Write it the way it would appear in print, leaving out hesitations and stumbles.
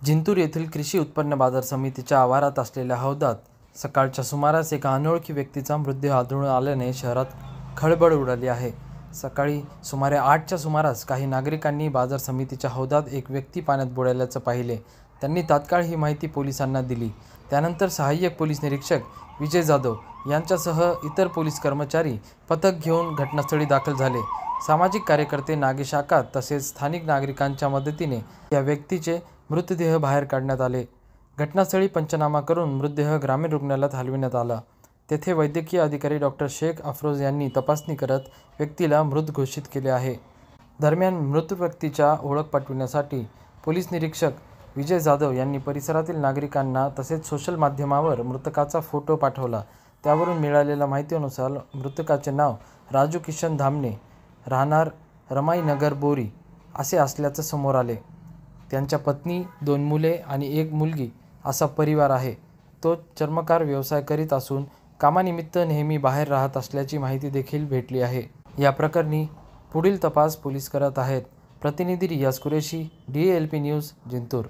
जिंतूर येथील कृषी उत्पन्न बाजार समितीच्या आवारात असलेल्या हौदात सकाळच्या सुमारास एका अनोळखी व्यक्तीचा मृतदेह आढळून आल्याने शहरात खळबळ उडाली आहे. सकाळी सुमारे 8च्या सुमारास काही नागरिकांनी बाजार समितीच्या हौदात एक व्यक्ती पाण्यात बुडाल्याचं पाहिले. त्यांनी तात्काळ ही माहिती पोलिसांना दिली. त्यानंतर सहाय्यक पोलीस निरीक्षक विजय जाधव यांच्यासह इतर पोलीस कर्मचारी पथक घेऊन घटनास्थळी दाखल झाले. सामाजिक कार्यकर्ते नागेश आकात तसेच स्थानिक नागरिकांच्या मदतीने या व्यक्तीचे मृतदेह बाहेर काढण्यात आले. घटनास्थळी पंचनामा करून मृतदेह ग्रामीण रुग्णालयात हलविण्यात आला. तेथे वैद्यकीय अधिकारी डॉक्टर शेख अफरोज यांनी तपासणी करत व्यक्तीला मृत घोषित केले आहे. दरम्यान मृत व्यक्तीच्या ओळख पटविण्यासाठी पोलीस निरीक्षक विजय जाधव यांनी परिसरातील नागरिकांना तसेच सोशल माध्यमावर मृतकाचा फोटो पाठवला. त्यावरून मिळालेल्या माहितीनुसार मृतकाचे नाव राजू किशन धामणे, राहणार रमाईनगर बोरी असे असल्याचं समोर आले. त्यांच्या पत्नी, 2 मुले आणि 1 मुलगी असा परिवार आहे. तो चर्मकार व्यवसाय करीत असून कामानिमित्त नेहमी बाहेर राहत असल्याची माहिती देखील भेटली आहे. या प्रकरणी पुढील तपास पोलीस करत आहेत. प्रतिनिधी रियाज कुरेशी, DLP न्यूज, जिंतूर.